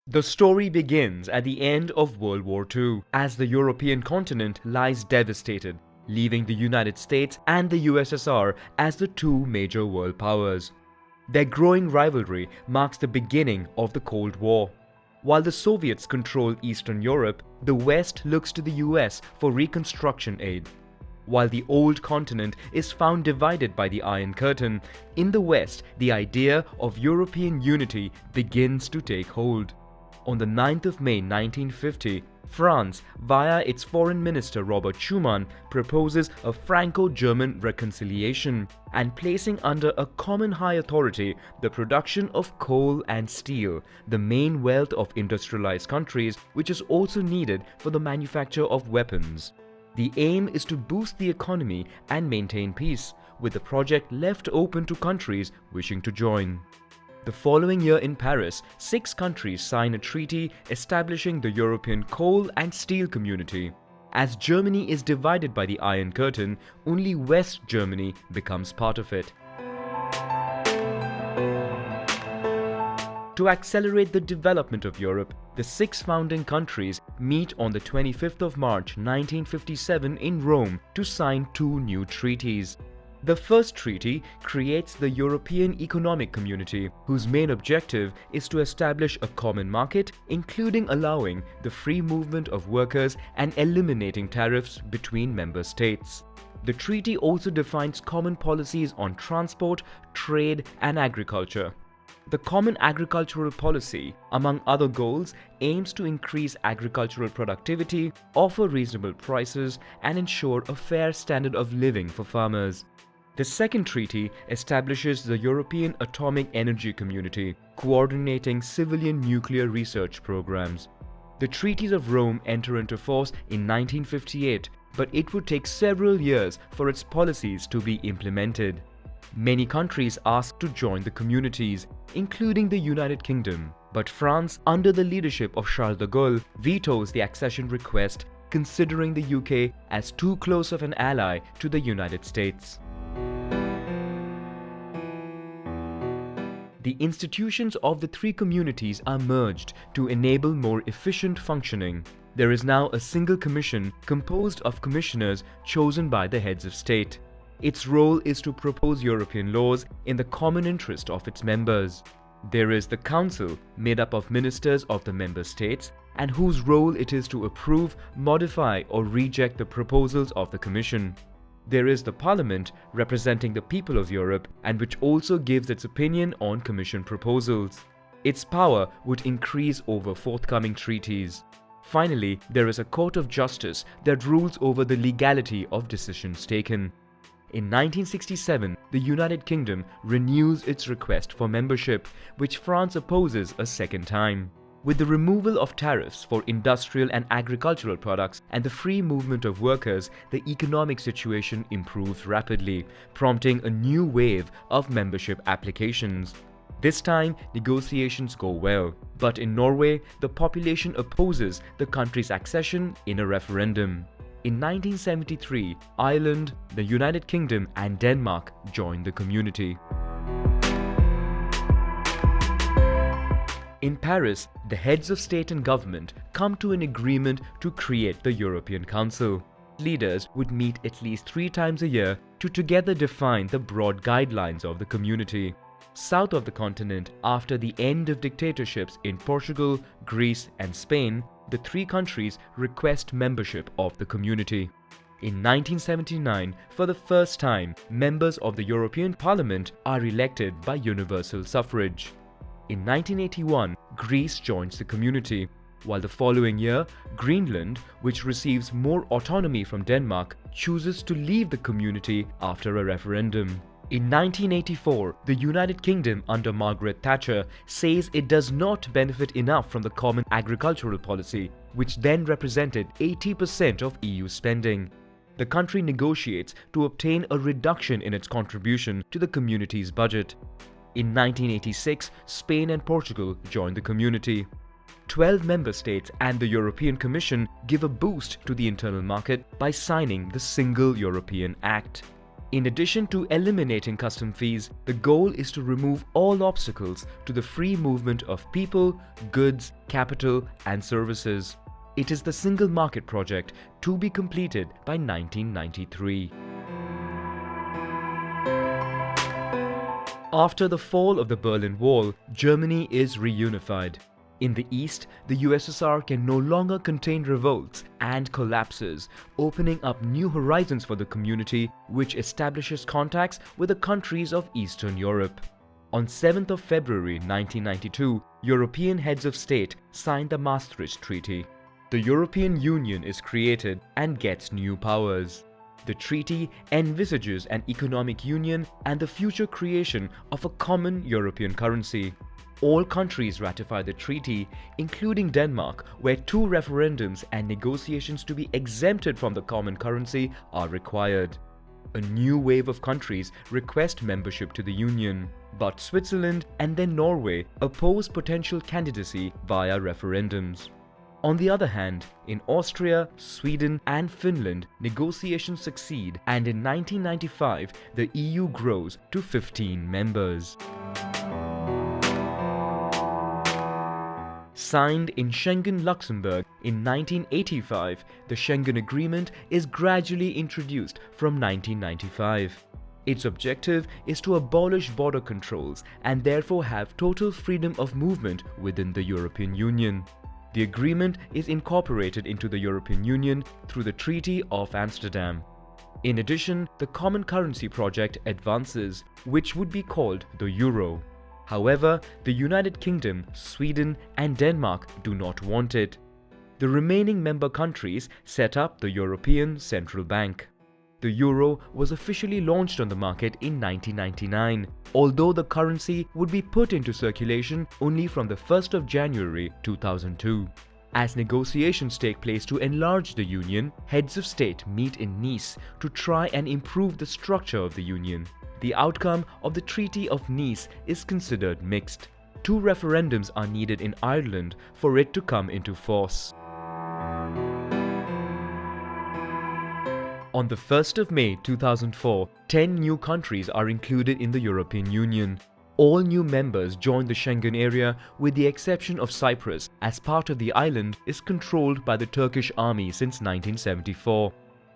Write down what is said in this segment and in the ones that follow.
The story begins at the end of World War II, as the European continent lies devastated, leaving the United States and the USSR as the two major world powers. Their growing rivalry marks the beginning of the Cold War. While the Soviets control Eastern Europe, the West looks to the US for reconstruction aid. While the old continent is found divided by the Iron Curtain, in the West the idea of European unity begins to take hold. On the 9th of May 1950, France, via its Foreign Minister Robert Schuman, proposes a Franco-German reconciliation and placing under a common high authority the production of coal and steel, the main wealth of industrialized countries, which is also needed for the manufacture of weapons. The aim is to boost the economy and maintain peace, with the project left open to countries wishing to join. The following year in Paris, 6 countries sign a treaty establishing the European Coal and Steel Community. As Germany is divided by the Iron Curtain, only West Germany becomes part of it. To accelerate the development of Europe, the 6 founding countries meet on the 25th of March 1957 in Rome to sign 2 new treaties. The first treaty creates the European Economic Community, whose main objective is to establish a common market, including allowing the free movement of workers and eliminating tariffs between member states. The treaty also defines common policies on transport, trade, and agriculture. The Common Agricultural Policy, among other goals, aims to increase agricultural productivity, offer reasonable prices, and ensure a fair standard of living for farmers. The second treaty establishes the European Atomic Energy Community, coordinating civilian nuclear research programs. The Treaties of Rome enter into force in 1958, but it would take several years for its policies to be implemented. Many countries asked to join the communities, including the United Kingdom, but France, under the leadership of Charles de Gaulle, vetoes the accession request, considering the UK as too close of an ally to the United States. The institutions of the 3 communities are merged to enable more efficient functioning. There is now a single commission composed of commissioners chosen by the heads of state. Its role is to propose European laws in the common interest of its members. There is the Council, made up of ministers of the member states, and whose role it is to approve, modify, or reject the proposals of the Commission. There is the Parliament, representing the people of Europe, and which also gives its opinion on Commission proposals. Its power would increase over forthcoming treaties. Finally, there is a Court of Justice that rules over the legality of decisions taken. In 1967, the United Kingdom renews its request for membership, which France opposes a second time. With the removal of tariffs for industrial and agricultural products and the free movement of workers, the economic situation improves rapidly, prompting a new wave of membership applications. This time, negotiations go well, but in Norway, the population opposes the country's accession in a referendum. In 1973, Ireland, the United Kingdom, and Denmark joined the community. In Paris, the heads of state and government come to an agreement to create the European Council. Leaders would meet at least 3 times a year to together define the broad guidelines of the community. South of the continent, after the end of dictatorships in Portugal, Greece, and Spain, the 3 countries request membership of the community. In 1979, for the first time, members of the European Parliament are elected by universal suffrage. In 1981, Greece joins the community, while the following year, Greenland, which receives more autonomy from Denmark, chooses to leave the community after a referendum. In 1984, the United Kingdom under Margaret Thatcher says it does not benefit enough from the Common Agricultural Policy, which then represented 80% of EU spending. The country negotiates to obtain a reduction in its contribution to the community's budget. In 1986, Spain and Portugal joined the community. 12 member states and the European Commission give a boost to the internal market by signing the Single European Act. In addition to eliminating custom fees, the goal is to remove all obstacles to the free movement of people, goods, capital, and services. It is the single market project to be completed by 1993. After the fall of the Berlin Wall, Germany is reunified. In the east, the USSR can no longer contain revolts and collapses, opening up new horizons for the community, which establishes contacts with the countries of Eastern Europe. On 7th of February 1992, European heads of state signed the Maastricht Treaty. The European Union is created and gets new powers. The treaty envisages an economic union and the future creation of a common European currency. All countries ratify the treaty, including Denmark, where 2 referendums and negotiations to be exempted from the common currency are required. A new wave of countries request membership to the Union, but Switzerland and then Norway oppose potential candidacy via referendums. On the other hand, in Austria, Sweden and Finland, negotiations succeed, and in 1995 the EU grows to 15 members. Signed in Schengen, Luxembourg in 1985, the Schengen Agreement is gradually introduced from 1995. Its objective is to abolish border controls and therefore have total freedom of movement within the European Union. The agreement is incorporated into the European Union through the Treaty of Amsterdam. In addition, the common currency project advances, which would be called the euro. However, the United Kingdom, Sweden and Denmark do not want it. The remaining member countries set up the European Central Bank. The euro was officially launched on the market in 1999, although the currency would be put into circulation only from the 1st of January 2002. As negotiations take place to enlarge the union, heads of state meet in Nice to try and improve the structure of the union. The outcome of the Treaty of Nice is considered mixed. 2 referendums are needed in Ireland for it to come into force. On the 1st of May 2004, 10 new countries are included in the European Union. All new members join the Schengen area with the exception of Cyprus, as part of the island is controlled by the Turkish army since 1974.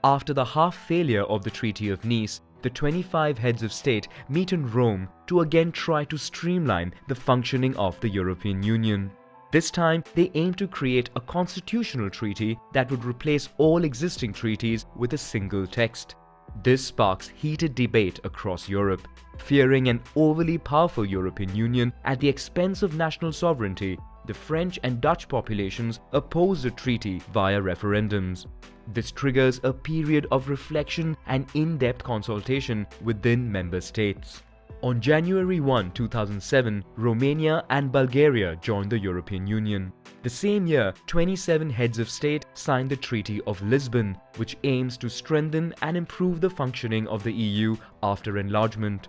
After the half-failure of the Treaty of Nice, the 25 heads of state meet in Rome to again try to streamline the functioning of the European Union. This time, they aim to create a constitutional treaty that would replace all existing treaties with a single text. This sparks heated debate across Europe. Fearing an overly powerful European Union at the expense of national sovereignty, the French and Dutch populations oppose the treaty via referendums. This triggers a period of reflection and in-depth consultation within member states. On January 1, 2007, Romania and Bulgaria joined the European Union. The same year, 27 heads of state signed the Treaty of Lisbon, which aims to strengthen and improve the functioning of the EU after enlargement.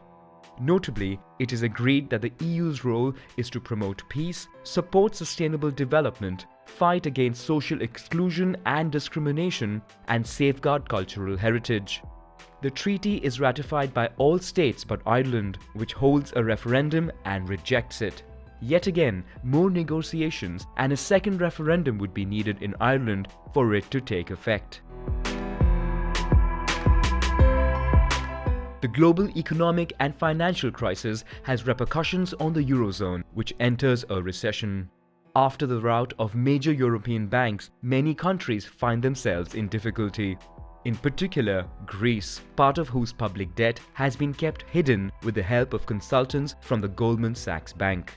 Notably, it is agreed that the EU's role is to promote peace, support sustainable development, fight against social exclusion and discrimination, and safeguard cultural heritage. The treaty is ratified by all states but Ireland, which holds a referendum and rejects it. Yet again, more negotiations and a second referendum would be needed in Ireland for it to take effect. The global economic and financial crisis has repercussions on the Eurozone, which enters a recession. After the rout of major European banks, many countries find themselves in difficulty. In particular, Greece, part of whose public debt has been kept hidden with the help of consultants from the Goldman Sachs Bank.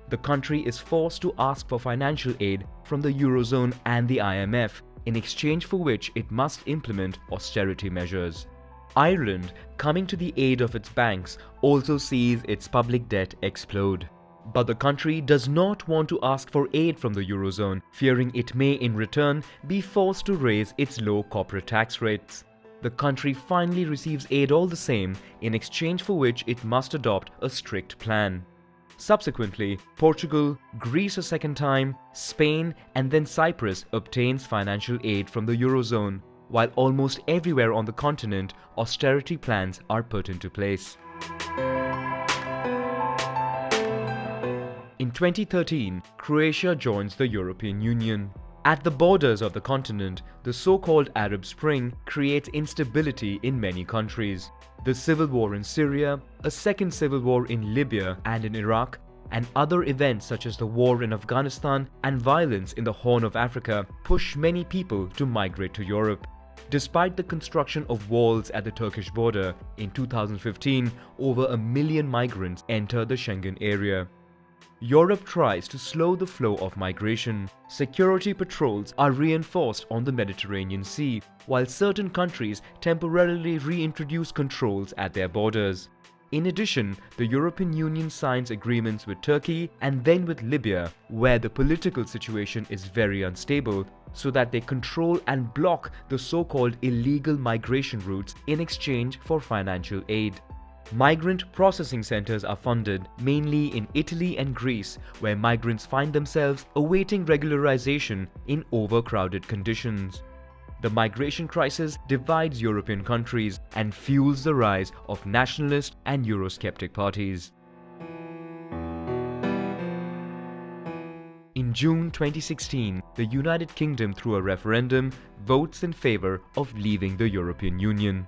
The country is forced to ask for financial aid from the Eurozone and the IMF, in exchange for which it must implement austerity measures. Ireland, coming to the aid of its banks, also sees its public debt explode. But the country does not want to ask for aid from the Eurozone, fearing it may in return be forced to raise its low corporate tax rates. The country finally receives aid all the same, in exchange for which it must adopt a strict plan. Subsequently, Portugal, Greece a second time, Spain and then Cyprus obtains financial aid from the Eurozone, while almost everywhere on the continent, austerity plans are put into place. In 2013, Croatia joins the European Union. At the borders of the continent, the so-called Arab Spring creates instability in many countries. The civil war in Syria, a second civil war in Libya and in Iraq, and other events such as the war in Afghanistan and violence in the Horn of Africa push many people to migrate to Europe. Despite the construction of walls at the Turkish border, in 2015, over 1 million migrants entered the Schengen area. Europe tries to slow the flow of migration. Security patrols are reinforced on the Mediterranean Sea, while certain countries temporarily reintroduce controls at their borders. In addition, the European Union signs agreements with Turkey and then with Libya, where the political situation is very unstable, so that they control and block the so-called illegal migration routes in exchange for financial aid. Migrant processing centers are funded, mainly in Italy and Greece, where migrants find themselves awaiting regularization in overcrowded conditions. The migration crisis divides European countries and fuels the rise of nationalist and Eurosceptic parties. In June 2016, the United Kingdom, through a referendum, votes in favor of leaving the European Union.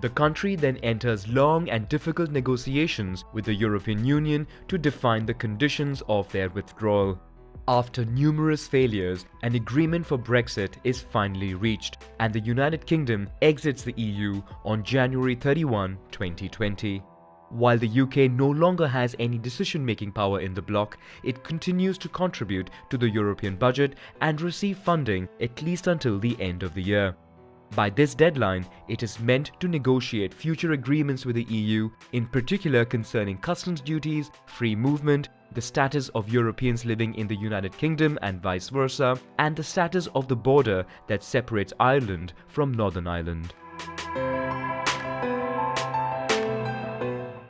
The country then enters long and difficult negotiations with the European Union to define the conditions of their withdrawal. After numerous failures, an agreement for Brexit is finally reached, and the United Kingdom exits the EU on January 31, 2020. While the UK no longer has any decision-making power in the bloc, it continues to contribute to the European budget and receive funding at least until the end of the year. By this deadline, it is meant to negotiate future agreements with the EU, in particular concerning customs duties, free movement, the status of Europeans living in the United Kingdom and vice versa, and the status of the border that separates Ireland from Northern Ireland.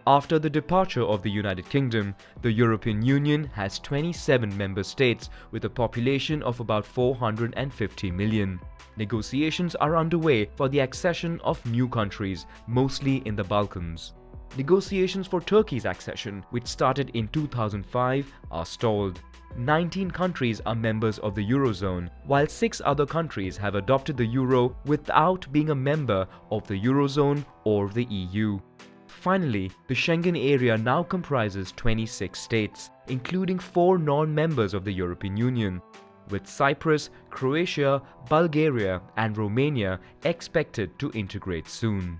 After the departure of the United Kingdom, the European Union has 27 member states with a population of about 450 million. Negotiations are underway for the accession of new countries, mostly in the Balkans. Negotiations for Turkey's accession, which started in 2005, are stalled. 19 countries are members of the Eurozone, while 6 other countries have adopted the Euro without being a member of the Eurozone or the EU. Finally, the Schengen area now comprises 26 states, including 4 non-members of the European Union, with Cyprus, Croatia, Bulgaria and Romania expected to integrate soon.